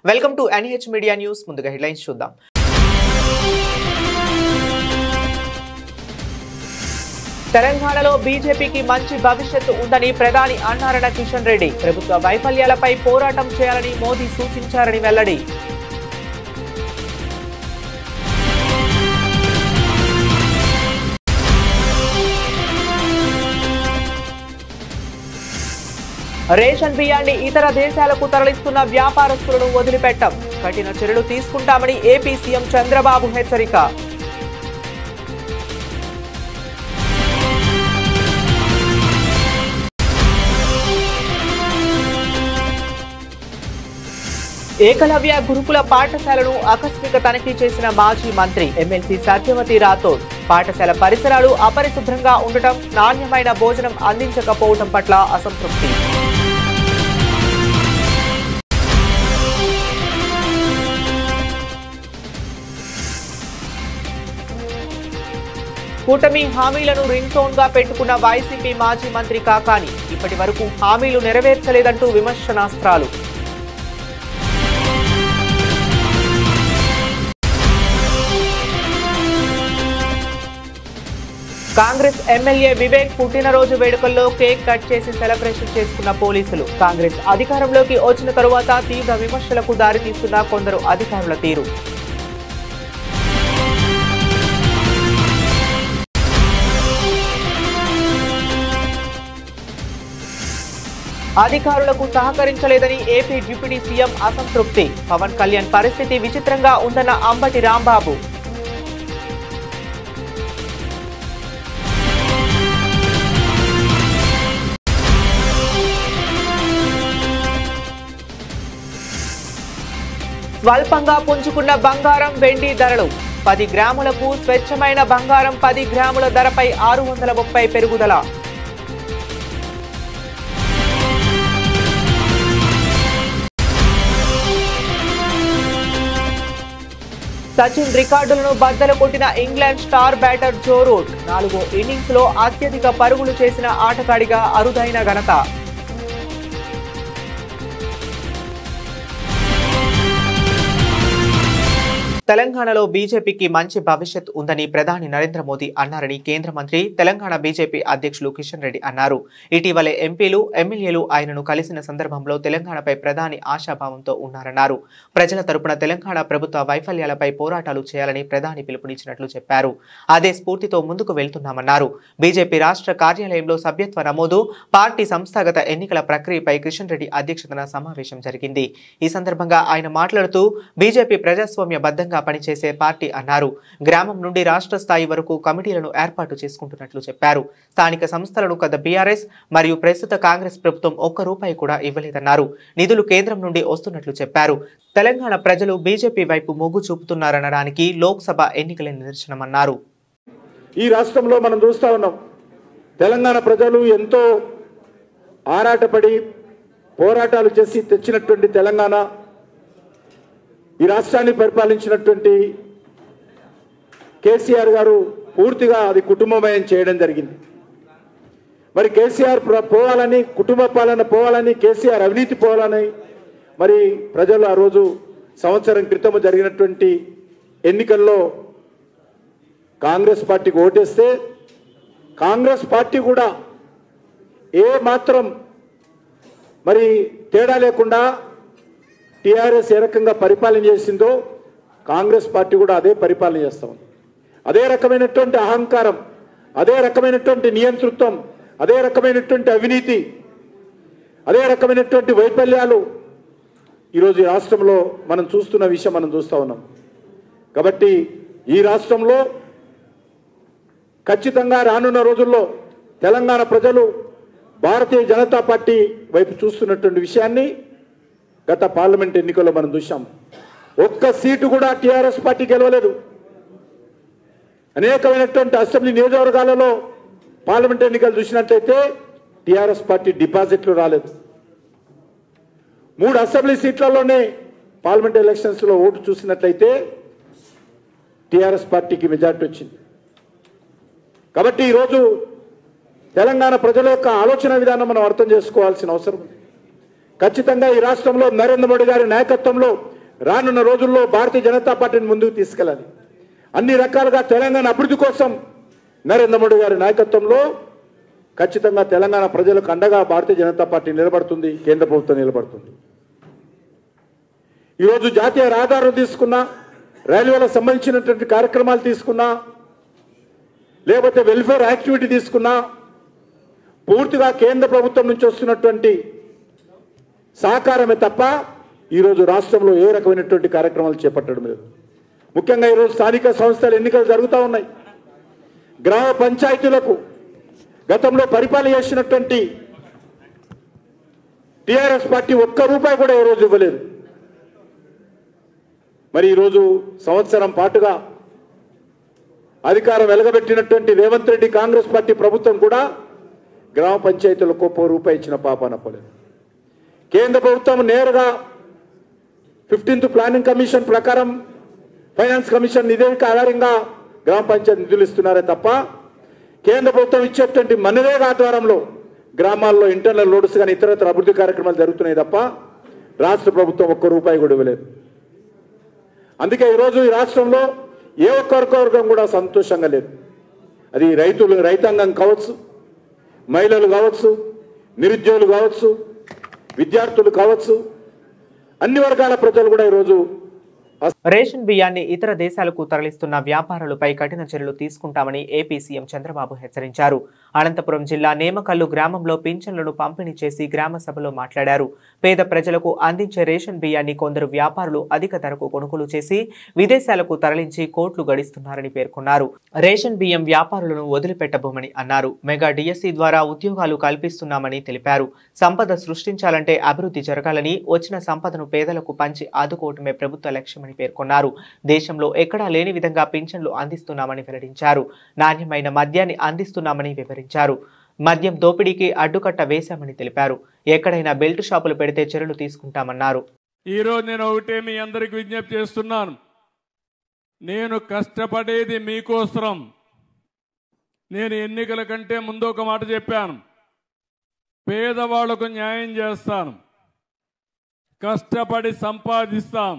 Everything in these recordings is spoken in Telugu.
Welcome to NH media news. ముందుగా హెడ్లైన్స్ చూద్దాం. తెలంగాణలో బీజేపీకి మంచి భవిష్యత్తు ఉందని ప్రధాని అన్నారన్న కిషన్ రెడ్డి. ప్రభుత్వ వైఫల్యాలపై పోరాటం చేయాలని మోదీ సూచించారని వెల్లడి. రేషన్ బియ్యాన్ని ఇతర దేశాలకు తరలిస్తున్న వ్యాపారస్తులను వదిలిపెట్టం. కఠిన చర్యలు తీసుకుంటామని ఏపీ సీఎం చంద్రబాబు హెచ్చరిక. ఏకలవ్య గురుకుల పాఠశాలను ఆకస్మిక తనిఖీ చేసిన మాజీ మంత్రి ఎమ్మెల్సీ సత్యవతి రాథోడ్. పాఠశాల పరిసరాలు అపరిశుభ్రంగా ఉండటం, నాణ్యమైన భోజనం అందించకపోవడం పట్ల అసంతృప్తి. కూటమి హామీలను రింగ్ టోన్ గా పెట్టుకున్న వైసీపీ మాజీ మంత్రి కాకాని. ఇప్పటి వరకు హామీలు నెరవేర్చలేదంటూ విమర్శనాస్త్రాలు. కాంగ్రెస్ ఎమ్మెల్యే వివేక్ పుట్టినరోజు వేడుకల్లో కేక్ కట్ చేసి సెలబ్రేషన్ చేసుకున్న పోలీసులు. కాంగ్రెస్ అధికారంలోకి వచ్చిన తరువాత తీవ్ర విమర్శలకు దారితీస్తున్న కొందరు అధికారుల తీరు. అధికారులకు సహకరించలేదని ఏపీ డిప్యూటీ సీఎం అసంతృప్తి. పవన్ కళ్యాణ్ పరిస్థితి విచిత్రంగా ఉందన్న అంబటి రాంబాబు. స్వల్పంగా పుంజుకున్న బంగారం, వెండి ధరలు. 10 గ్రాములకు స్వచ్ఛమైన బంగారం 10 గ్రాముల ధరపై 630 పెరుగుదల. సచిన్ రికార్డులను బద్దలు కొట్టిన England star batter Joe Root. 4వ ఇన్నింగ్స్ లో అత్యధిక పరుగులు చేసిన ఆటగాడిగా అరుదైన ఘనత. తెలంగాణలో బీజేపీకి మంచి భవిష్యత్ ఉందని ప్రధాని నరేంద్ర మోదీ అన్నారని కేంద్ర మంత్రి, తెలంగాణ బీజేపీ అధ్యక్షులు కిషన్ రెడ్డి అన్నారు. ఇటీవలే ఎంపీలు, ఎమ్మెల్యేలు ఆయనను కలిసిన సందర్భంలో తెలంగాణపై ప్రధాని ఆశాభావంతో ఉన్నారన్నారు. ప్రజల తరపున తెలంగాణ ప్రభుత్వ వైఫల్యాలపై పోరాటాలు చేయాలని ప్రధాని పిలుపునిచ్చినట్లు చెప్పారు. అదే స్ఫూర్తితో ముందుకు వెళ్తున్నామన్నారు. బీజేపీ రాష్ట్ర కార్యాలయంలో సభ్యత్వ నమోదు, పార్టీ సంస్థాగత ఎన్నికల ప్రక్రియపై కిషన్ రెడ్డి అధ్యక్షతన సమావేశం జరిగింది. ఈ సందర్భంగా ఆయన మాట్లాడుతూ బీజేపీ ప్రజాస్వామ్య బద్దంగా పనిచేసే పార్టీ అన్నారు. గ్రామం నుండి రాష్ట్ర స్థాయి వరకు కమిటీలను ఏర్పాటు చేసుకుంటున్నట్లు చెప్పారు. స్థానిక సంస్థలను గత బీఆర్ఎస్ మరియు ప్రస్తుత కాంగ్రెస్ ప్రభుత్వం ₹1 కూడా ఇవ్వలేదన్నారు. నిధులు కేంద్రం నుండి వస్తున్నట్లు చెప్పారు. తెలంగాణ ప్రజలు బీజేపీ వైపు మొగ్గు చూపుతున్నారనడానికి లోక్సభ ఎన్నికల నిదర్శనమన్నారు. ఈ రాష్ట్రంలో మనం చూస్తా ఉన్నాం, తెలంగాణ ప్రజలు ఎంతో ఆరాటపడి పోరాటాలు చేసి తెచ్చినటువంటి తెలంగాణ, ఈ రాష్ట్రాన్ని పరిపాలించినటువంటి కేసీఆర్ గారు పూర్తిగా అది కుటుంబమయం చేయడం జరిగింది. మరి కేసీఆర్ పోవాలని, కుటుంబ పాలన పోవాలని, కేసీఆర్ అవినీతి పోవాలని మరి ప్రజలు ఆ రోజు సంవత్సరం క్రితం జరిగినటువంటి ఎన్నికల్లో కాంగ్రెస్ పార్టీకి ఓటేస్తే కాంగ్రెస్ పార్టీ కూడా ఏ మాత్రం మరి తేడా లేకుండా టీఆర్ఎస్ ఏ రకంగా పరిపాలన చేసిందో కాంగ్రెస్ పార్టీ కూడా అదే పరిపాలన చేస్తాం. అదే రకమైనటువంటి అహంకారం, అదే రకమైనటువంటి నియంతృత్వం, అదే రకమైనటువంటి అవినీతి, అదే రకమైనటువంటి వైఫల్యాలు ఈరోజు ఈ రాష్ట్రంలో మనం చూస్తున్న విషయం మనం చూస్తూ ఉన్నాం. కాబట్టి ఈ రాష్ట్రంలో ఖచ్చితంగా రానున్న రోజుల్లో తెలంగాణ ప్రజలు భారతీయ జనతా పార్టీ వైపు చూస్తున్నటువంటి విషయాన్ని గత పార్లమెంట్ ఎన్నికల్లో మనం చూసాం. ఒక్క సీటు కూడా టీఆర్ఎస్ పార్టీ గెలవలేదు. అనేకమైనటువంటి అసెంబ్లీ నియోజకవర్గాలలో పార్లమెంట్ ఎన్నికలు చూసినట్లయితే టీఆర్ఎస్ పార్టీ డిపాజిట్లు రాలేదు. 3 అసెంబ్లీ సీట్లలోనే పార్లమెంట్ ఎలక్షన్స్లో ఓటు చూసినట్లయితే టీఆర్ఎస్ పార్టీకి మెజార్టీ వచ్చింది. కాబట్టి ఈరోజు తెలంగాణ ప్రజల యొక్క ఆలోచన విధానం మనం అర్థం చేసుకోవాల్సిన అవసరం ఉంది. ఖచ్చితంగా ఈ రాష్ట్రంలో నరేంద్ర మోడీ గారి నాయకత్వంలో రానున్న రోజుల్లో భారతీయ జనతా పార్టీని ముందుకు తీసుకెళ్ళాలి. అన్ని రకాలుగా తెలంగాణ అభివృద్ధి కోసం నరేంద్ర మోడీ గారి నాయకత్వంలో ఖచ్చితంగా తెలంగాణ ప్రజలకు అండగా భారతీయ జనతా పార్టీ నిలబడుతుంది, కేంద్ర ప్రభుత్వం నిలబడుతుంది. ఈరోజు జాతీయ రహదారులు తీసుకున్నా, రైల్వేలకు సంబంధించినటువంటి కార్యక్రమాలు తీసుకున్నా, లేకపోతే వెల్ఫేర్ యాక్టివిటీ తీసుకున్నా పూర్తిగా కేంద్ర ప్రభుత్వం నుంచి వస్తున్నటువంటి సహకారమే తప్ప ఈరోజు రాష్ట్రంలో ఏ రకమైనటువంటి కార్యక్రమాలు చేపట్టడం లేదు. ముఖ్యంగా ఈరోజు స్థానిక సంస్థల ఎన్నికలు జరుగుతూ ఉన్నాయి. గ్రామ పంచాయతీలకు గతంలో పరిపాలన చేసినటువంటి టీఆర్ఎస్ పార్టీ ఒక్క రూపాయి కూడా ఈ రోజు ఇవ్వలేదు. మరి ఈరోజు సంవత్సరం పాటుగా అధికారం వెలగబెట్టినటువంటి రేవంత్ రెడ్డి కాంగ్రెస్ పార్టీ ప్రభుత్వం కూడా గ్రామ పంచాయతీలకు ఒక్క రూపాయి ఇచ్చిన పాపాన పోలేదు. కేంద్ర ప్రభుత్వం నేరుగా 15th ప్లానింగ్ కమిషన్ ప్రకారం ఫైనాన్స్ కమిషన్ నివేదిక ఆధారంగా గ్రామ పంచాయతీ నిధులు ఇస్తున్నారే తప్ప కేంద్ర ప్రభుత్వం ఇచ్చేటువంటి మనరేగా ఆధ్వర్యంలో గ్రామాల్లో ఇంటర్నల్ లోడ్స్ కానీ ఇతరత్ర అభివృద్ధి కార్యక్రమాలు జరుగుతున్నాయి తప్ప రాష్ట్ర ప్రభుత్వం ఒక్క రూపాయి కూడా ఇవ్వలేదు. అందుకే ఈరోజు ఈ రాష్ట్రంలో ఏ ఒక్కరికొరకం కూడా సంతోషంగా లేదు. అది రైతాంగం కావచ్చు, మహిళలు కావచ్చు, నిరుద్యోగులు కావచ్చు, విద్యార్థులు కావచ్చు, అన్ని వర్గాల ప్రజలు కూడా ఈరోజు రేషన్ బియ్యాన్ని ఇతర దేశాలకు తరలిస్తున్న వ్యాపారులపై కఠిన చర్యలు తీసుకుంటామని ఏపీ సీఎం చంద్రబాబు హెచ్చరించారు. అనంతపురం జిల్లా నేమకల్లు గ్రామంలో పింఛన్లను పంపిణీ చేసి గ్రామ సభలో మాట్లాడారు. పేద ప్రజలకు అందించే రేషన్ బియ్యాన్ని కొందరు వ్యాపారులు అధిక ధరకు కొనుగోలు చేసి విదేశాలకు తరలించి కోట్లు గడిస్తున్నారని పేర్కొన్నారు. రేషన్ బియ్యం వ్యాపారులను వదిలిపెట్టబోమని అన్నారు. మెగా డిఎస్సి ద్వారా ఉద్యోగాలు కల్పిస్తున్నామని తెలిపారు. సంపద సృష్టించాలంటే అభివృద్ధి జరగాలని, వచ్చిన సంపదను పేదలకు పంచి ఆదుకోవటమే ప్రభుత్వ లక్ష్యం పేర్కొన్నారు. దేశంలో ఎక్కడా లేని విధంగా పింఛన్లు అందిస్తున్నామని వెల్లడించారు. నాణ్యమైన మద్యాన్ని అందిస్తున్నామని వివరించారు. మద్యం దోపిడీకి అడ్డుకట్ట వేశామని తెలిపారు. ఎక్కడైనా బెల్ట్ షాపులు పెడితే చర్యలు తీసుకుంటామన్నారు. ఈ రోజు నేను ఒకటే మీ అందరికి విజ్ఞప్తి చేస్తున్నాను. నేను కష్టపడేది మీకోసం. నేను ఎన్నికల కంటే ముందు ఒక మాట చెప్పాను. పేదవాళ్లకు న్యాయం చేస్తాను, కష్టపడి సంపాదిస్తాం.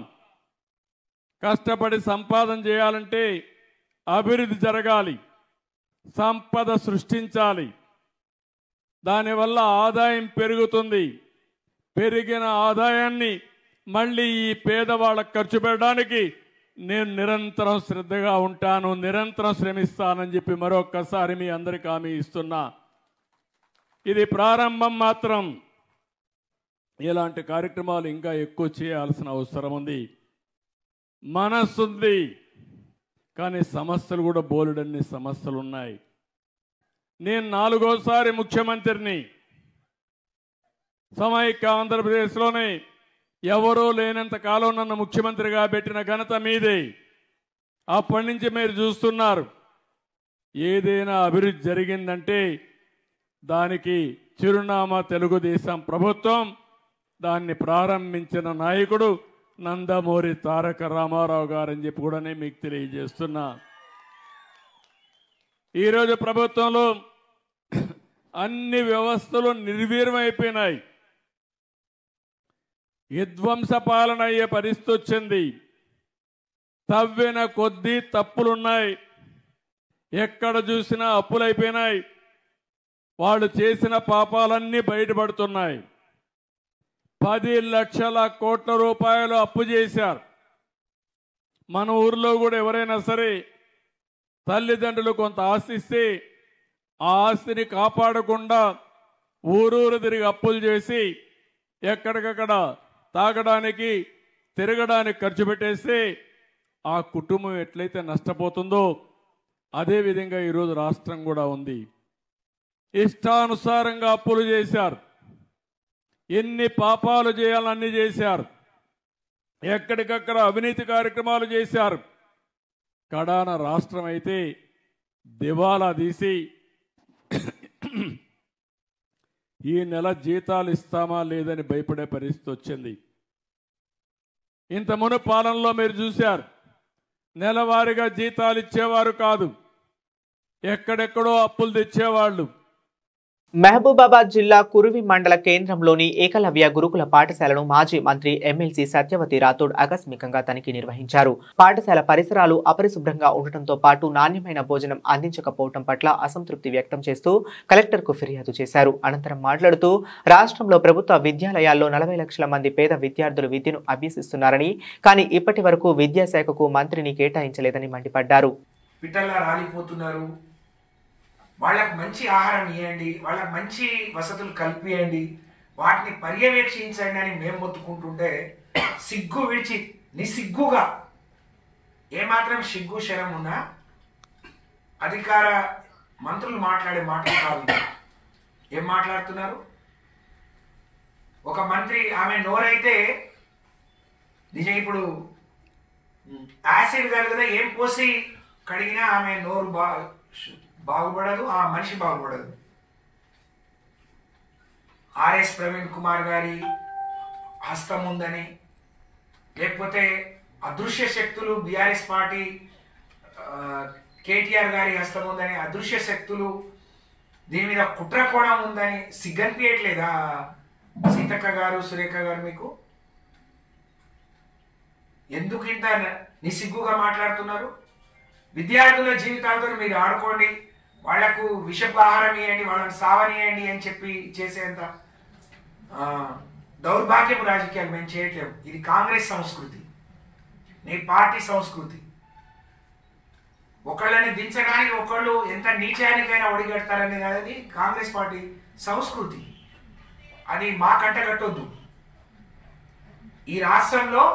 కష్టపడి సంపాదన చేయాలంటే అభివృద్ధి జరగాలి, సంపద సృష్టించాలి. దానివల్ల ఆదాయం పెరుగుతుంది. పెరిగిన ఆదాయాన్ని మళ్ళీ ఈ పేదవాళ్ళకు ఖర్చు పెట్టడానికి నేను నిరంతరం శ్రద్ధగా ఉంటాను, నిరంతరం శ్రమిస్తానని చెప్పి మరొక్కసారి మీ అందరికీ హామీ ఇస్తున్నా. ఇది ప్రారంభం మాత్రం. ఇలాంటి కార్యక్రమాలు ఇంకా ఎక్కువ చేయాల్సిన అవసరం ఉంది. మనస్సుంది, కానీ సమస్యలు కూడా బోలెడన్ని సమస్యలు ఉన్నాయి. నేను 4వసారి ముఖ్యమంత్రిని. సమైక్య ఆంధ్రప్రదేశ్లోనే ఎవరూ లేనంత కాలం నన్ను ముఖ్యమంత్రిగా పెట్టిన ఘనత మీదే. అప్పటి నుంచి మీరు చూస్తున్నారు. ఏదైనా అభివృద్ధి జరిగిందంటే దానికి చిరునామా తెలుగుదేశం ప్రభుత్వం. దాన్ని ప్రారంభించిన నాయకుడు నందమూరి తారక రామారావు గారని చెప్పి కూడా నేను మీకు తెలియజేస్తున్నా. ఈరోజు ప్రభుత్వంలో అన్ని వ్యవస్థలు నిర్వీర్యమైపోయినాయి. విధ్వంస పాలన అయ్యే పరిస్థితి వచ్చింది. తవ్విన కొద్దీ తప్పులున్నాయి. ఎక్కడ చూసినా అప్పులైపోయినాయి. వాళ్ళు చేసిన పాపాలన్నీ బయటపడుతున్నాయి. 10 లక్షల కోట్ల రూపాయలు అప్పు చేశారు. మన ఊర్లో కూడా ఎవరైనా సరే తల్లిదండ్రులు కొంత ఆస్తి ఇస్తే ఆ ఆస్తిని కాపాడకుండా ఊరూరు తిరిగి అప్పులు చేసి ఎక్కడికక్కడ తాగడానికి తిరగడానికి ఖర్చు పెట్టేస్తే ఆ కుటుంబం ఎట్లయితే నష్టపోతుందో అదేవిధంగా ఈరోజు రాష్ట్రం కూడా ఉంది. ఇష్టానుసారంగా అప్పులు చేశారు. ఎన్ని పాపాలు చేయాలన్నీ చేశారు. ఎక్కడికక్కడ అవినీతి కార్యక్రమాలు చేశారు. కడాన రాష్ట్రం అయితే దివాలా తీసి ఈ నెల జీతాలు ఇస్తామా లేదని భయపడే పరిస్థితి వచ్చింది. ఇంత మును పాలనలో మీరు చూశారు. నెలవారీగా జీతాలు ఇచ్చేవారు కాదు. ఎక్కడెక్కడో అప్పులు తెచ్చేవాళ్ళు. మహబూబాబాద్ జిల్లా కురువి మండల కేంద్రంలోని ఏకలవ్య గురుకుల పాఠశాలను మాజీ మంత్రి ఎమ్మెల్సీ సత్యవతి రాథోడ్ ఆకస్మికంగా తనిఖీ నిర్వహించారు. పాఠశాల పరిసరాలు అపరిశుభ్రంగా ఉండటంతో పాటు నాణ్యమైన భోజనం అందించకపోవడం పట్ల అసంతృప్తి వ్యక్తం చేస్తూ కలెక్టర్కు ఫిర్యాదు చేశారు. అనంతరం మాట్లాడుతూ రాష్ట్రంలో ప్రభుత్వ విద్యాలయాల్లో 40 లక్షల మంది పేద విద్యార్థులు విద్యను అభ్యసిస్తున్నారని, కానీ ఇప్పటి వరకు విద్యాశాఖకు మంత్రిని కేటాయించలేదని మండిపడ్డారు. వాళ్ళకు మంచి ఆహారం ఇవ్వండి, వాళ్ళకు మంచి వసతులు కల్పియండి, వాటిని పర్యవేక్షించండి అని మేము మొత్తుకుంటుంటే సిగ్గు విడిచి నిసిగ్గుగా ఏమాత్రం సిగ్గు శరం ఉన్నా అధికార మంత్రులు మాట్లాడే మాటలు కాదు. ఏం మాట్లాడుతున్నారు? ఒక మంత్రి ఆమె నోరైతే నిజం ఇప్పుడు యాసిడ్ కాదు కదా, ఏం పోసి కడిగినా ఆమె నోరు బాగుపడదు, ఆ మనిషి బాగుపడదు. ఆర్ఎస్ ప్రవీణ్ కుమార్ గారి హస్తం ఉందని, లేకపోతే అదృశ్య శక్తులు బీఆర్ఎస్ పార్టీ కేటీఆర్ గారి హస్తం ఉందని, అదృశ్య శక్తులు దీని మీద కుట్ర కోణం ఉందని సిగ్గనిపించట్లేదా సీతక్క గారు, సురేఖ గారు? మీకు ఎందుకు ఇంత నిసిగ్గుగా మాట్లాడుతున్నారు? విద్యార్థుల జీవితాలతో మీరు ఆడుకోండి, వాళ్లకు విషపు ఆహారం ఇవ్వండి, వాళ్ళని సావనియండి అని చెప్పి చేసేంత దౌర్భాగ్యపు రాజకీయాలు మేము చేయట్లేము. ఇది కాంగ్రెస్ సంస్కృతి, నీ పార్టీ సంస్కృతి. ఒకళ్ళని దించడానికి ఒకళ్ళు ఎంత నీచానికైనా ఒడిగడతారనేది అది కాంగ్రెస్ పార్టీ సంస్కృతి. అది మా కంటగట్టొద్దు. ఈ రాష్ట్రంలో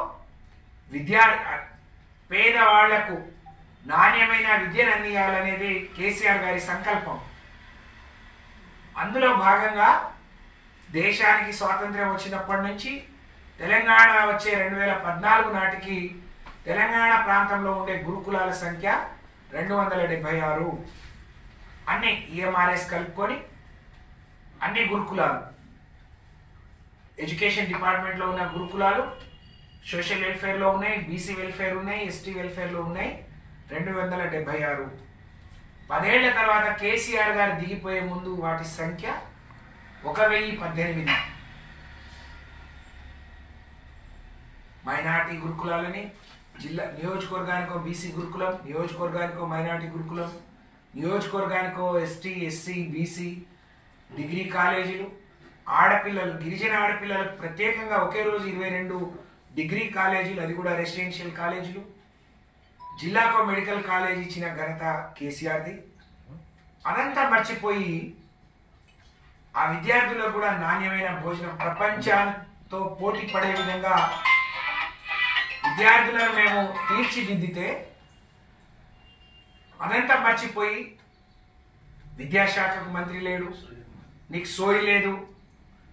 పేదవాళ్లకు నాణ్యమైన విద్యను అందించాలనేది కేసీఆర్ గారి సంకల్పం. అందులో భాగంగా దేశానికి స్వాతంత్ర్యం వచ్చినప్పటి నుంచి తెలంగాణ వచ్చే 2014 నాటికి తెలంగాణ ప్రాంతంలో ఉండే గురుకులాల సంఖ్య 276. అన్ని ఈఎంఆర్ఎస్ కలుపుకొని అన్ని గురుకులాలు, ఎడ్యుకేషన్ డిపార్ట్మెంట్లో ఉన్న గురుకులాలు సోషల్ వెల్ఫేర్లో ఉన్నాయి, బీసీ వెల్ఫేర్ ఉన్నాయి, ఎస్టీ వెల్ఫేర్లో ఉన్నాయి. 276. 10 ఏళ్ల తర్వాత కేసీఆర్ గారు దిగిపోయే ముందు వాటి సంఖ్య 1018. మైనార్టీ గురుకులాలని జిల్లా నియోజకవర్గానికో బీసీ గురుకులం, నియోజకవర్గానికో మైనార్టీ గురుకులం, నియోజకవర్గానికో ఎస్టీ, ఎస్సీ, బీసీ డిగ్రీ కాలేజీలు, ఆడపిల్లలు గిరిజన ఆడపిల్లలకు ప్రత్యేకంగా ఒకే రోజు 22 డిగ్రీ కాలేజీలు, అది కూడా రెసిడెన్షియల్ కాలేజీలు. జిల్లాకో మెడికల్ కాలేజ్ ఇచ్చిన ఘనత కేసీఆర్ది. అదంతా మర్చిపోయి ఆ విద్యార్థులకు కూడా నాణ్యమైన భోజనం, ప్రపంచంతో పోటీ పడే విధంగా విద్యార్థులను మేము తీర్చిదిద్దితే అదంతా మర్చిపోయి విద్యాశాఖకు మంత్రి లేడు, నీకు సోయి లేదు,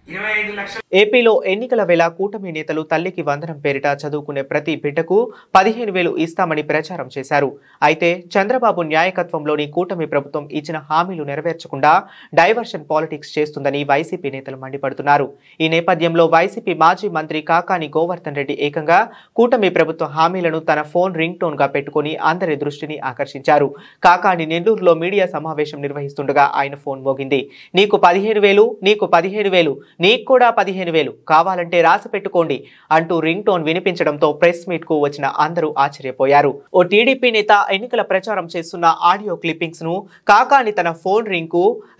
25 లక్షలు. ఏపీలో ఎన్నికల వేళ కూటమి నేతలు తల్లికి వందనం పేరిట చదువుకునే ప్రతి బిడ్డకు 15,000 ఇస్తామని ప్రచారం చేశారు. అయితే చంద్రబాబు నాయకత్వంలోని కూటమి ప్రభుత్వం ఇచ్చిన హామీలు నెరవేర్చకుండా డైవర్షన్ పాలిటిక్స్ చేస్తుందని వైసీపీ నేతలు మండిపడుతున్నారు. ఈ నేపథ్యంలో వైసీపీ మాజీ మంత్రి కాకాని గోవర్ధన్ రెడ్డి ఏకంగా కూటమి ప్రభుత్వ హామీలను తన ఫోన్ రింగ్ టోన్ గా పెట్టుకుని అందరి దృష్టిని ఆకర్షించారు. కాకాని నెల్లూరులో మీడియా సమావేశం నిర్వహిస్తుండగా ఆయన ఫోన్ మోగింది. నీకు 15,000, నీకు 15,000, నీకు కూడా 15,000 కావాలంటే రాసి పెట్టుకోండి అంటూ రింగ్ టోన్ వినిపించడంతో ప్రెస్ మీట్ కు వచ్చిన అందరూ ఆశ్చర్యపోయారు. ఓ టీడీపీ నేత ఎన్నికల ప్రచారం చేస్తున్న ఆడియో క్లిప్పింగ్స్ ను కాకాని తన ఫోన్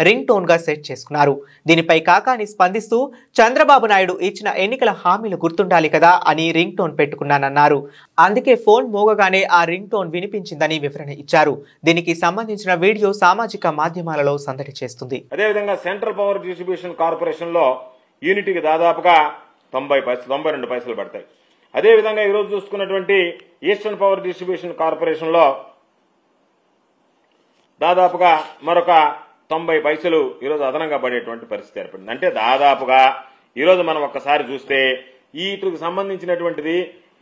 రింగ్ టోన్ గా సెట్ చేసుకున్నారు. దీనిపై కాకాని స్పందిస్తూ చంద్రబాబు నాయుడు ఇచ్చిన ఎన్నికల హామీలు గుర్తుండాలి కదా అని రింగ్ టోన్ పెట్టుకున్నానన్నారు. అందుకే ఫోన్ మోగగానే ఆ రింగ్ టోన్ వినిపించిందని వివరణ ఇచ్చారు. దీనికి సంబంధించిన వీడియో సామాజిక మాధ్యమాలలో సందడి చేస్తుంది. అదేవిధంగా సెంట్రల్ పవర్ డిస్ట్రిబ్యూషన్ కార్పొరేషన్ లో యూనిట్కి దాదాపుగా 92 పైసలు పడతాయి. అదేవిధంగా ఈరోజు చూసుకున్నటువంటి ఈస్టర్న్ పవర్ డిస్ట్రిబ్యూషన్ కార్పొరేషన్ లో దాదాపుగా మరొక 90 పైసలు ఈరోజు అదనంగా పడేటువంటి పరిస్థితి ఏర్పడింది. అంటే దాదాపుగా ఈరోజు మనం ఒక్కసారి చూస్తే వీటికి సంబంధించినటువంటిది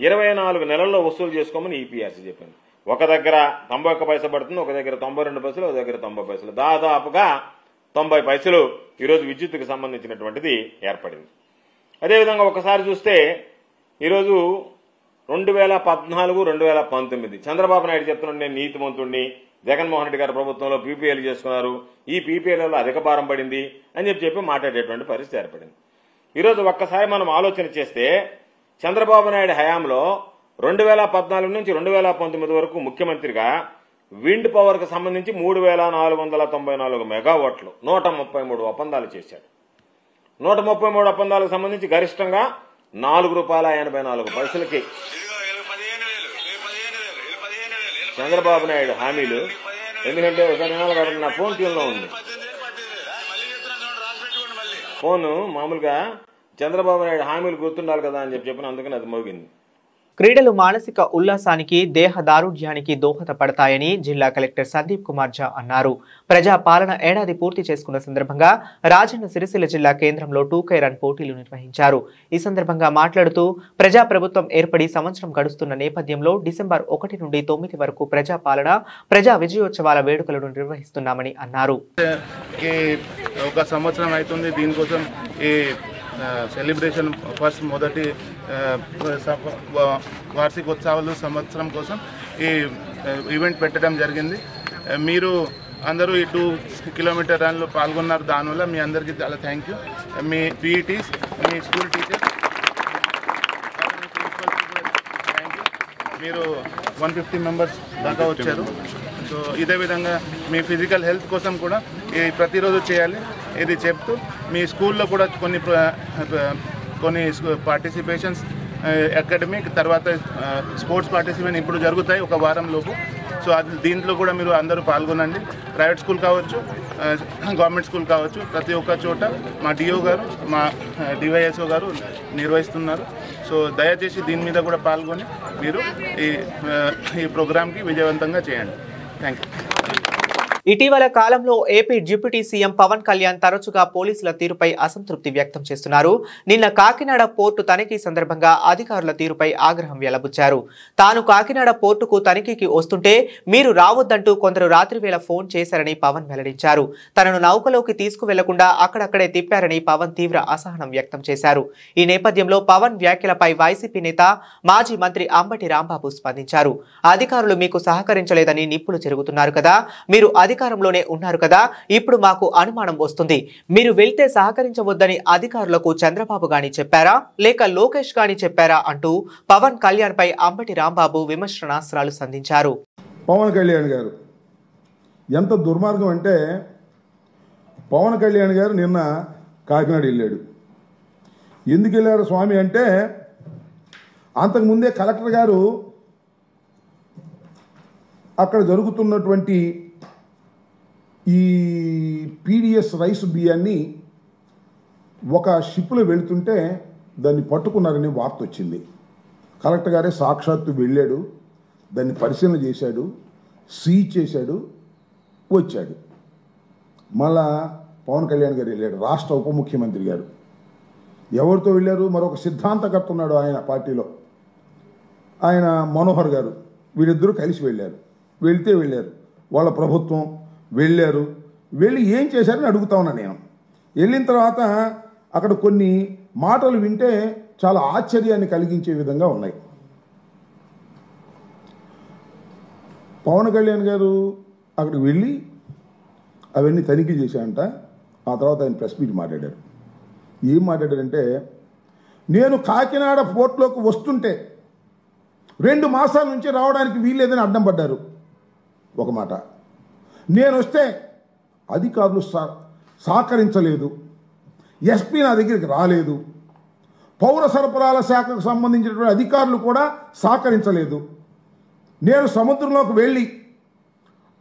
24 నెలల్లో వసూలు చేసుకోమని ఈపీఆర్సీ చెప్పింది. ఒక దగ్గర 91 పైసలు పడుతుంది, ఒక దగ్గర 92 పైసలు, ఒక దగ్గర 90 పైసలు, దాదాపుగా 90 పైసలు ఈరోజు విద్యుత్తుకు సంబంధించినటువంటిది ఏర్పడింది. అదేవిధంగా ఒకసారి చూస్తే ఈరోజు 2014, 2019 చంద్రబాబు నాయుడు చెప్తున్నాడు నేను నీతిమంతుడిని, జగన్మోహన్ రెడ్డి గారి ప్రభుత్వంలో పీపీఎల్ చేసుకున్నారు, ఈ పీపీఎల్లో అధిక భారం పడింది అని చెప్పి మాట్లాడేటువంటి పరిస్థితి ఏర్పడింది. ఈరోజు ఒక్కసారి మనం ఆలోచన చేస్తే చంద్రబాబు నాయుడు హయాంలో 2014 నుంచి 2019 వరకు ముఖ్యమంత్రిగా విండ్ పవర్ కు సంబంధించి 3,494 మెగావాట్లు 133 ఒప్పందాలు చేశాడు. 133 ఒప్పందాలకు సంబంధించి గరిష్టంగా ₹4.84 చంద్రబాబు నాయుడు హామీలు. ఎందుకంటే ఒకసారి నా ఫోన్ ట్యూన్లో ఉంది, ఫోను మామూలుగా చంద్రబాబు నాయుడు హామీలు గుర్తుండాలి కదా అని చెప్పిన, అందుకని అది మోగింది. క్రీడలు మానసిక ఉల్లాసానికి, దేహ దారుఢ్యానికి దోహదపడతాయని జిల్లా కలెక్టర్ సందీప్ కుమార్ ఝా అన్నారు. ప్రజా పాలన ఏడాది పూర్తి చేసుకున్న సందర్భంగా రాజన్న సిరిసిల్ల జిల్లా కేంద్రంలో 2K రన్ పోటీలు నిర్వహించారు. ఈ సందర్భంగా మాట్లాడుతూ ప్రజా ప్రభుత్వం ఏర్పడి సంవత్సరం గడుస్తున్న నేపథ్యంలో డిసెంబర్ 1 నుండి 9 వరకు ప్రజా పాలన, ప్రజా విజయోత్సవాల వేడుకలను నిర్వహిస్తున్నామని అన్నారు. ఒక సంవత్సరం అవుతుంది దీనికోసం ఈ సెలబ్రేషన్ ఫస్ట్ మొదటి వార్షికోత్సవాలు సంవత్సరం కోసం ఈ ఈవెంట్ పెట్టడం జరిగింది. మీరు అందరూ ఈ 2 కిలోమీటర్ రన్లో పాల్గొన్నారు. దానివల్ల మీ అందరికీ చాలా thank you. Me PETs, me school teachers thank you. మీరు 150 మెంబర్స్ దాకా వచ్చారు. సో ఇదే విధంగా మీ ఫిజికల్ హెల్త్ కోసం కూడా ఇది ప్రతిరోజు చేయాలి. ఇది చెప్తూ మీ స్కూల్లో కూడా కొన్ని పార్టిసిపేషన్స్ అకాడమిక్ తర్వాత స్పోర్ట్స్ పార్టిసిపేషన్ ఇప్పుడు జరుగుతాయి ఒక వారం లోపు. సో దీంట్లో కూడా మీరు అందరూ పాల్గొనండి. ప్రైవేట్ స్కూల్ కావచ్చు, గవర్నమెంట్ స్కూల్ కావచ్చు, ప్రతి ఒక్క చోట మా డిఓ గారు, మా డివైఎస్ఓ గారు నిర్వహిస్తున్నారు. సో దయచేసి దీని మీద కూడా పాల్గొని మీరు ఈ ప్రోగ్రామ్కి విజయవంతంగా చేయండి. Thank you. ఇటీవల కాలంలో AP deputy CM Pawan Kalyan తరచుగా పోలీసుల తీరుపై అసంతృప్తి వ్యక్తం చేస్తున్నారు. నిన్న కాకినాడ పోర్టు తనిఖీ సందర్భంగా అధికారుల తీరుపై ఆగ్రహం వెలబుచ్చారు. తాను కాకినాడ పోర్టుకు తనిఖీకి వస్తుంటే మీరు రావద్దంటూ కొందరు రాత్రివేళ ఫోన్ చేశారని పవన్ వెల్లడించారు. తనను నౌకలోకి తీసుకువెళ్లకుండా అక్కడక్కడే తిప్పారని పవన్ తీవ్ర అసహనం వ్యక్తం చేశారు. ఈ నేపథ్యంలో పవన్ వ్యాఖ్యలపై వైసీపీ నేత, మాజీ మంత్రి అంబటి రాంబాబు స్పందించారు. అధికారులు మీకు సహకరించలేదని నిప్పులు చెరుగుతున్నారు కదా, మీరు అధికారంలోనే ఉన్నారు కదా, ఇప్పుడు మాకు అనుమానం వస్తుంది. మీరు వెళ్తే సహకరించవద్దని అధికారులకు చంద్రబాబు గాని చెప్పారా లేక లోకేష్ గాని చెప్పారా అంటూ పవన్ కళ్యాణ్ పై అంబటి రాంబాబు విమర్శనాస్త్రాలు సంధించారు. పవన్ కళ్యాణ్ గారు ఎంత దుర్మార్గం అంటే, పవన్ కళ్యాణ్ గారు నిన్న కాకినాడ వెళ్ళాడు. ఎందుకు వెళ్ళారు స్వామి అంటే, అంతకుముందే కలెక్టర్ గారు అక్కడ జరుగుతున్నటువంటి ఈ పీడిఎస్ రైస్ బియ్యాన్ని ఒక షిప్లో వెళుతుంటే దాన్ని పట్టుకున్నారని వార్త వచ్చింది. కలెక్టర్ గారే సాక్షాత్తు వెళ్ళాడు, దాన్ని పరిశీలన చేశాడు, సీజ్ చేశాడు, వచ్చాడు. మళ్ళా పవన్ కళ్యాణ్ గారు వెళ్ళాడు, రాష్ట్ర ఉప ముఖ్యమంత్రి గారు. ఎవరితో వెళ్ళారు? మరొక సిద్ధాంతకర్త ఉన్నాడు ఆయన పార్టీలో, ఆయన మనోహర్ గారు. వీళ్ళిద్దరూ కలిసి వెళ్ళారు. వెళ్ళారు వాళ్ళ ప్రభుత్వం వెళ్ళారు. వెళ్ళి ఏం చేశారని అడుగుతా ఉన్నా నేను. వెళ్ళిన తర్వాత అక్కడ కొన్ని మాటలు వింటే చాలా ఆశ్చర్యాన్ని కలిగించే విధంగా ఉన్నాయి. పవన్ కళ్యాణ్ గారు అక్కడికి వెళ్ళి అవన్నీ తనిఖీ చేశారంట. ఆ తర్వాత ఆయన ప్రెస్ మీట్ మాట్లాడారు. ఏం మాట్లాడారంటే, నేను కాకినాడ పోర్టులోకి వస్తుంటే 2 మాసాల నుంచి రావడానికి వీల్లేదని అడ్డం పడ్డారు ఒక మాట. నేను వస్తే అధికారులు సహకరించలేదు, ఎస్పీ నా దగ్గరికి రాలేదు, పౌర సరఫరాల శాఖకు సంబంధించినటువంటి అధికారులు కూడా సహకరించలేదు. నేను సముద్రంలోకి వెళ్ళి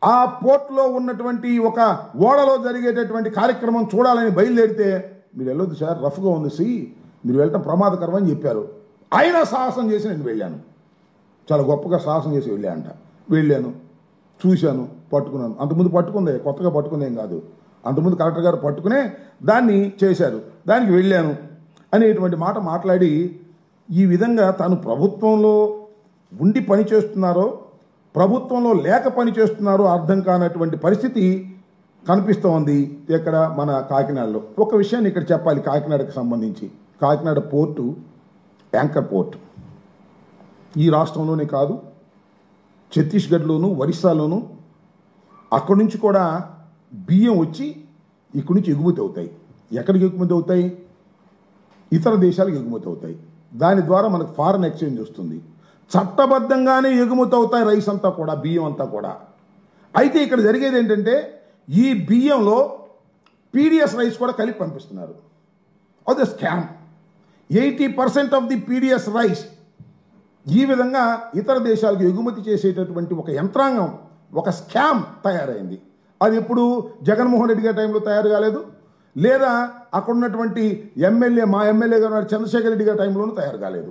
ఆ పోర్టులో ఉన్నటువంటి ఒక ఓడలో జరిగేటటువంటి కార్యక్రమం చూడాలని బయలుదేరితే, మీరు వెళ్ళొద్దు సార్, రఫ్గా ఉంది, మీరు వెళ్ళటం ప్రమాదకరం అని చెప్పారు. అయినా సాహసం చేసి నేను వెళ్ళాను. చాలా గొప్పగా సాహసం చేసి వెళ్ళాను, చూశాను, పట్టుకున్నాను. అంతకుముందు పట్టుకుందే, కొత్తగా పట్టుకుందేం కాదు. అంతకుముందు కలెక్టర్ గారు పట్టుకునే దాన్ని చేశారు, దానికి వెళ్ళాను అనేటువంటి మాట మాట్లాడి, ఈ విధంగా తాను ప్రభుత్వంలో ఉండి పని చేస్తున్నారో ప్రభుత్వంలో లేక పని చేస్తున్నారో అర్థం కానటువంటి పరిస్థితి కనిపిస్తూ ఉంది ఇక్కడ మన కాకినాడలో. ఒక విషయాన్ని ఇక్కడ చెప్పాలి కాకినాడకు సంబంధించి. Kakinada port anchor port. ఈ రాష్ట్రంలోనే కాదు, ఛత్తీస్గఢ్లోను, ఒరిస్సాలోను అక్కడి నుంచి కూడా బియ్యం వచ్చి ఇక్కడి నుంచి ఎగుమతి అవుతాయి. ఎక్కడికి ఎగుమతి అవుతాయి? ఇతర దేశాలకు ఎగుమతి అవుతాయి. దాని ద్వారా మనకు ఫారెన్ ఎక్స్చేంజ్ వస్తుంది. చట్టబద్ధంగానే ఎగుమతి అవుతాయి రైస్ అంతా కూడా, బియ్యం అంతా కూడా. అయితే ఇక్కడ జరిగేది ఏంటంటే ఈ బియ్యంలో పీడిఎస్ రైస్ కూడా కలిపి పంపిస్తున్నారు. అది scam. 80% of the PDS rice ఈ విధంగా ఇతర దేశాలకు ఎగుమతి చేసేటటువంటి ఒక యంత్రాంగం, ఒక స్కామ్ తయారైంది. అది ఎప్పుడు జగన్మోహన్ రెడ్డి గారి టైంలో తయారు కాలేదు, లేదా అక్కడ ఉన్నటువంటి మా ఎమ్మెల్యే గారు చంద్రశేఖర్ రెడ్డి గారి టైంలోనూ తయారు కాలేదు.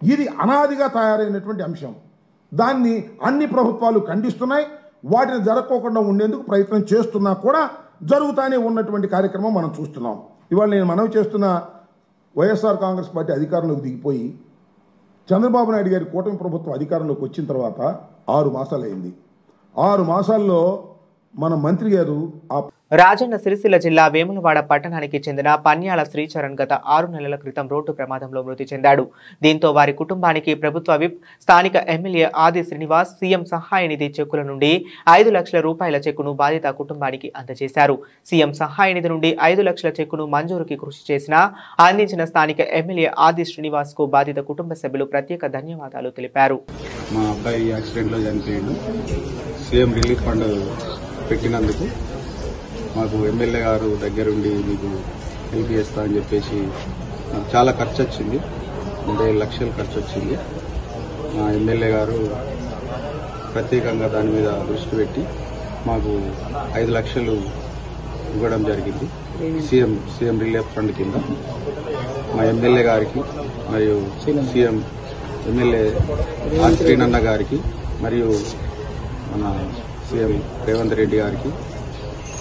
ఇది అనాదిగా తయారైనటువంటి అంశం. దాన్ని అన్ని ప్రభుత్వాలు ఖండిస్తున్నాయి. వాటిని జరగకోకుండా ఉండేందుకు ప్రయత్నం చేస్తున్నా కూడా జరుగుతూనే ఉన్నటువంటి కార్యక్రమం మనం చూస్తున్నాం. ఇవాళ నేను మనవి చేస్తున్న వైఎస్ఆర్ కాంగ్రెస్ పార్టీ అధికారంలోకి దిగిపోయి చంద్రబాబు నాయుడు గారి కూటమి ప్రభుత్వం అధికారంలోకి వచ్చిన తర్వాత 6 మాసాలు అయింది. 6 మాసాల్లో మన మంత్రి గారు రాజన్న సిరిసిల్ల జిల్లా వేములవాడ పట్టణానికి చెందిన పన్యాల శ్రీచరణ్ గత 6 నెలల క్రితం రోడ్డు ప్రమాదంలో మృతి చెందాడు. దీంతో వారి కుటుంబానికి ప్రభుత్వ విప్, స్థానిక ఎమ్మెల్యే ఆది శ్రీనివాస్ సీఎం సహాయ నిధి చెక్కుల నుండి 5 లక్షల రూపాయల చెక్కును బాధిత కుటుంబానికి అందజేశారు. సీఎం సహాయ నిధి నుండి 5 లక్షల చెక్కును మంజూరుకి కృషి చేసిన అందించిన స్థానిక ఎమ్మెల్యే ఆది శ్రీనివాస్ కు బాధిత కుటుంబ సభ్యులు ప్రత్యేక ధన్యవాదాలు తెలిపారు. మా అబ్బాయి యాక్సిడెంట్లో చనిపోయాడు. సీఎం రిలీఫ్ ఫండ్ పెట్టినందుకు మాకు ఎమ్మెల్యే గారు దగ్గరుండి మీకు హెల్ప్ చేస్తా అని చెప్పేసి నాకు చాలా ఖర్చు వచ్చింది. 5 లక్షలు ఖర్చు వచ్చింది. మా ఎమ్మెల్యే గారు ప్రత్యేకంగా దాని మీద దృష్టి పెట్టి మాకు 5 లక్షలు ఇవ్వడం జరిగింది. సీఎం రిలీఫ్ ఫండ్ కింద మా ఎమ్మెల్యే గారికి మరియు సీఎం ఎమ్మెల్యే ఆర్ శ్రీనన్న గారికి మరియు మన సీఎం రేవంత్ రెడ్డి గారికి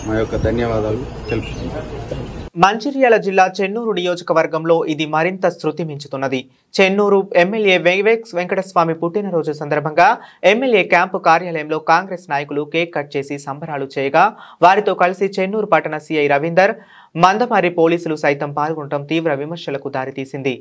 మా యొక్క ధన్యవాదాలు తెలుపుతున్నాను. మంచిర్యాల జిల్లా చెన్నూరు నియోజకవర్గంలో ఇది మరింత శృతి మించుతున్నది. చెన్నూరు ఎమ్మెల్యే వేవేక్స్ వెంకటస్వామి పుట్టినరోజు సందర్భంగా ఎమ్మెల్యే క్యాంపు కార్యాలయంలో కాంగ్రెస్ నాయకులు కేక్ కట్ చేసి సంబరాలు చేయగా వారితో కలిసి చెన్నూరు పట్టణ సీఐ రవీందర్, మందమారి పోలీసులు సైతం పాల్గొనడం తీవ్ర విమర్శలకు దారితీసింది.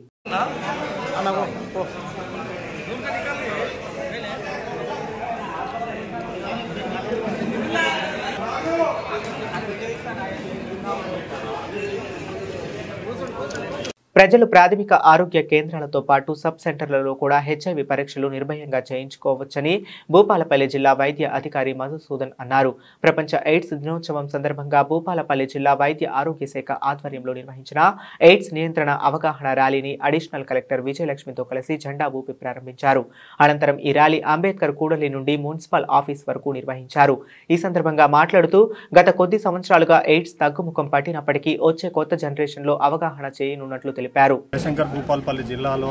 ప్రజలు ప్రాథమిక ఆరోగ్య కేంద్రాలతో పాటు సబ్ సెంటర్లలో కూడా హెచ్ఐవి పరీక్షలు నిర్భయంగా చేయించుకోవచ్చని భూపాలపల్లి జిల్లా వైద్య అధికారి మధుసూదన్ అన్నారు. ప్రపంచ ఎయిడ్స్ దినోత్సవం సందర్భంగా భూపాలపల్లి జిల్లా వైద్య ఆరోగ్య శాఖ ఆధ్వర్యంలో నిర్వహించిన ఎయిడ్స్ నియంత్రణ అవగాహన ర్యాలీని అడిషనల్ కలెక్టర్ విజయలక్ష్మితో కలిసి జెండా ఊపి ప్రారంభించారు. అనంతరం ఈ ర్యాలీ అంబేద్కర్ కూడలి నుండి మున్సిపల్ ఆఫీస్ వరకు నిర్వహించారు. ఈ సందర్భంగా మాట్లాడుతూ గత కొద్ది సంవత్సరాలుగా ఎయిడ్స్ తగ్గుముఖం పట్టినప్పటికీ వచ్చే కొత్త జనరేషన్ లో అవగాహన చేయనున్నట్లు తెలిపారు. జయశంకర్ భూపాలపల్లి జిల్లాలో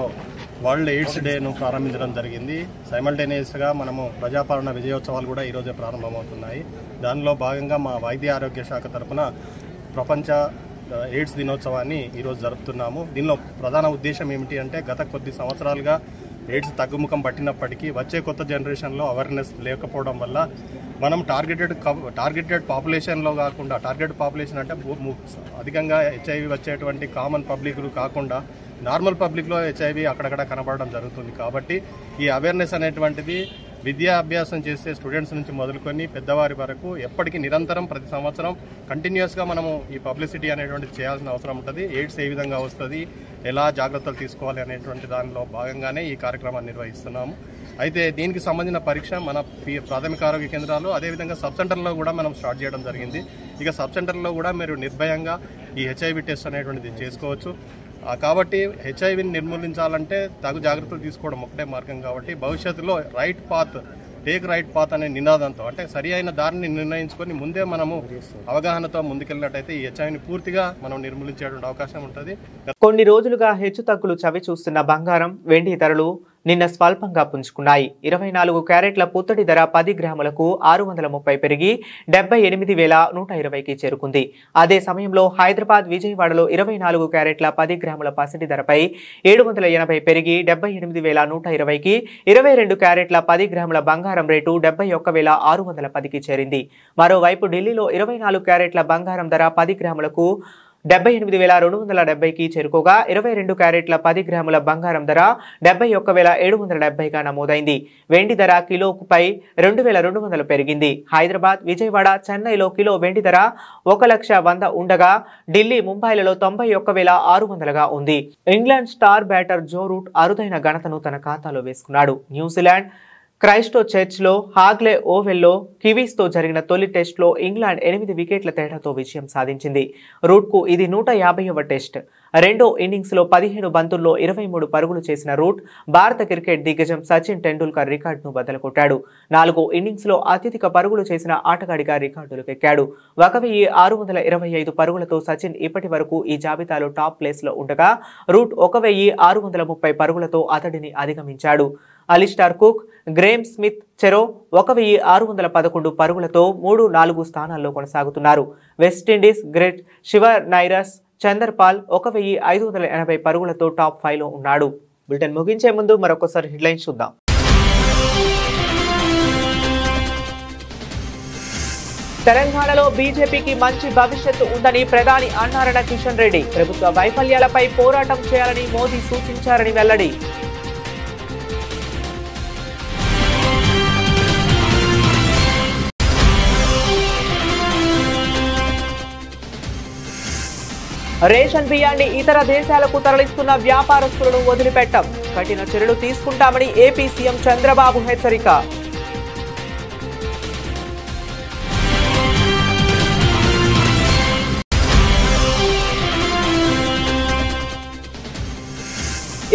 వరల్డ్ ఎయిడ్స్ డేను ప్రారంభించడం జరిగింది. సైమల్టేనియస్ గా మనము ప్రజాపాలన విజయోత్సవాలు కూడా ఈరోజే ప్రారంభమవుతున్నాయి. దానిలో భాగంగా మా వైద్య ఆరోగ్య శాఖ తరఫున ప్రపంచ ఎయిడ్స్ దినోత్సవాన్ని ఈరోజు జరుపుతున్నాము. దీనిలో ప్రధాన ఉద్దేశం ఏమిటి అంటే గత కొద్ది సంవత్సరాలుగా ఎయిడ్స్ తగ్గుముఖం పట్టినప్పటికీ వచ్చే కొత్త జనరేషన్లో అవేర్నెస్ లేకపోవడం వల్ల మనం టార్గెటెడ్ పాపులేషన్లో కాకుండా, టార్గెట్ పాపులేషన్ అంటే అధికంగా హెచ్ఐవి వచ్చేటువంటి కామన్ పబ్లిక్ కాకుండా నార్మల్ పబ్లిక్లో హెచ్ఐవి అక్కడక్కడ కనబడడం జరుగుతుంది. కాబట్టి ఈ అవేర్నెస్ అనేటువంటిది విద్యాభ్యాసం చేసే స్టూడెంట్స్ నుంచి మొదలుకొని పెద్దవారి వరకు ఎప్పటికీ నిరంతరం ప్రతి సంవత్సరం కంటిన్యూస్గా మనము ఈ పబ్లిసిటీ అనేటువంటిది చేయాల్సిన అవసరం ఉంటుంది. ఎయిడ్స్ ఏ విధంగా వస్తుంది, ఎలా జాగ్రత్తలు తీసుకోవాలి అనేటువంటి దానిలో భాగంగానే ఈ కార్యక్రమాన్ని నిర్వహిస్తున్నాము. అయితే దీనికి సంబంధించిన పరీక్ష మన ప్రాథమిక ఆరోగ్య కేంద్రాలు అదేవిధంగా సబ్ సెంటర్లో కూడా మనం స్టార్ట్ చేయడం జరిగింది. ఇక సబ్ సెంటర్లో కూడా మీరు నిర్భయంగా ఈ హెచ్ఐవి టెస్ట్ అనేటువంటిది చేసుకోవచ్చు. కాబట్టి హెచ్ఐవిని నిర్మూలించాలంటే తగు జాగ్రత్తలు తీసుకోవడం ఒకటే మార్గం. కాబట్టి భవిష్యత్తులో రైట్ పాత్ అనే నినాదంతో అంటే సరి అయిన దారిని నిర్ణయించుకొని ముందే మనము అవగాహనతో ముందుకెళ్ళినట్టయితే ఈ హెచ్ఐవిని పూర్తిగా మనం నిర్మూలించేటువంటి అవకాశం ఉంటుంది. కొన్ని రోజులుగా హెచ్చుతగ్గులు చవి చూస్తున్న బంగారం, వెండి ధరలు నిన్న స్వల్పంగా పుంజుకున్నాయి. 24 క్యారెట్ల పుత్తడి ధర 10 గ్రాములకు 630 పెరిగి 78,120కి చేరుకుంది. అదే సమయంలో హైదరాబాద్, విజయవాడలో 24 క్యారెట్ల 10 గ్రాముల పసిడి ధరపై 780 పెరిగి 78,120కి, 22 క్యారెట్ల 10 గ్రాముల బంగారం రేటు 71,610కి చేరింది. మరోవైపు ఢిల్లీలో 24 క్యారెట్ల బంగారం ధర 10 గ్రాములకు 78,270కి చేరుకోగా 22 క్యారెట్ల 10 గ్రాముల బంగారం ధర 71,770గా నమోదైంది. వెండి ధర కిలోపై 2,200 పెరిగింది. హైదరాబాద్, విజయవాడ, చెన్నైలో కిలో వెండి ధర 1,100 ఉండగా ఢిల్లీ, ముంబైలలో 91,600గా ఉంది. England star batter Joe Root అరుదైన ఘనతను తన ఖాతాలో వేసుకున్నాడు. న్యూజిలాండ్ క్రైస్టో చర్చ్లో హాగ్లే ఓవెల్లో కివీస్తో జరిగిన తొలి టెస్ట్లో ఇంగ్లాండ్ 8 వికెట్ల తేడాతో విజయం సాధించింది. రూట్కు ఇది 150వ టెస్ట్. రెండో ఇన్నింగ్స్లో 15 బంతుల్లో 23 పరుగులు చేసిన రూట్ భారత క్రికెట్ దిగ్గజం సచిన్ టెండూల్కర్ రికార్డును బద్దలుకొట్టాడు. 4 ఇన్నింగ్స్లో అత్యధిక పరుగులు చేసిన ఆటగాడిగా రికార్డులకెక్కాడు. 1,625 పరుగులతో సచిన్ ఇప్పటి వరకు ఈ జాబితాలో టాప్ ప్లేస్లో ఉండగా రూట్ 1,630 పరుగులతో అతడిని అధిగమించాడు. అలిస్టార్ కుక్, గ్రేమ్ స్మిత్ చెరో 1,611 పరుగులతో 3-4 స్థానాల్లో కొనసాగుతున్నారు. వెస్టిండీస్ గ్రేట్ శివర్ నైరస్ చందర్పాల్ 1,580 పరుగులతో టాప్ 5లో ఉన్నాడు. బులెటిన్ ముగించే ముందు మరొకసారి హెడ్లైన్స్ చూద్దాం. తెలంగాణలో బీజేపీకి మంచి భవిష్యత్తు ఉందని ప్రధాని అన్నారన్న కిషన్ రెడ్డి. ప్రభుత్వ వైఫల్యాలపై పోరాటం చేయాలని మోదీ సూచించారని వెల్లడి. రేషన్ బియ్యాన్ని ఇతర దేశాలకు తరలిస్తున్న వ్యాపారస్తులను వదిలిపెట్టం. కఠిన చర్యలు తీసుకుంటామని ఏపీ సీఎం చంద్రబాబు హెచ్చరిక.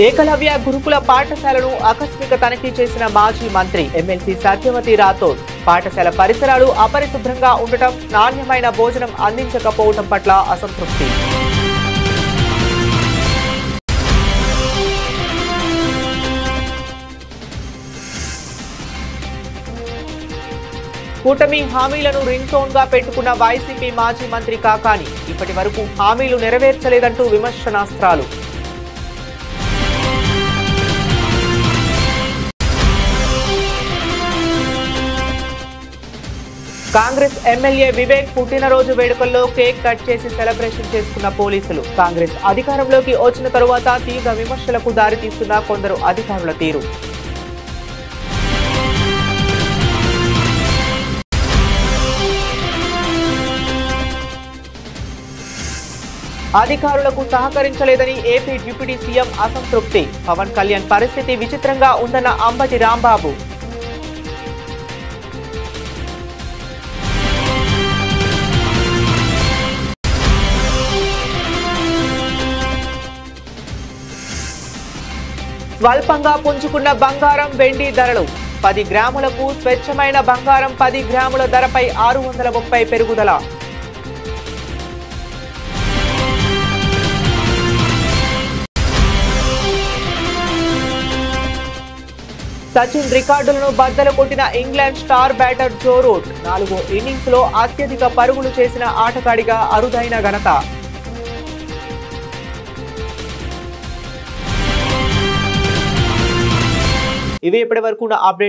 ఏకలవ్య గురుకుల పాఠశాలను ఆకస్మిక తనిఖీ చేసిన మాజీ మంత్రి ఎమ్మెల్సీ సత్యవతి రాథోడ్. పాఠశాల పరిసరాలు అపరిశుభ్రంగా ఉండటం, నాణ్యమైన భోజనం అందించకపోవడం పట్ల అసంతృప్తి. కూటమి హామీలను రింగ్ టోన్ గా పెట్టుకున్న వైసీపీ మాజీ మంత్రి కాకాని. ఇప్పటి వరకు హామీలు నెరవేర్చలేదంటూ విమర్శనాస్త్రాలు. కాంగ్రెస్ ఎమ్మెల్యే వివేక్ పుట్టినరోజు వేడుకల్లో కేక్ కట్ చేసి సెలబ్రేషన్ చేసుకున్న పోలీసులు. కాంగ్రెస్ అధికారంలోకి వచ్చిన తరువాత తీవ్ర విమర్శలకు దారితీస్తున్న కొందరు అధికారుల తీరు. అధికారులకు సహకరించలేదని ఏపీ డిప్యూటీ సీఎం అసంతృప్తి. పవన్ కళ్యాణ్ పరిస్థితి విచిత్రంగా ఉందన్న అంబటి రాంబాబు. స్వల్పంగా పుంజుకున్న బంగారం, వెండి ధరలు. 10 గ్రాములకు స్వచ్ఛమైన బంగారం 10 గ్రాముల ధరపై 630 పెరుగుదల. సచిన్ రికార్డులను బద్దలు కొట్టిన England star batter Joe Root 4 innings లో అత్యధిక పరుగులు చేసిన ఆటగాడిగా అరుదైన ఘనత. ఇవి ఇప్పటి వరకు అప్డేట్.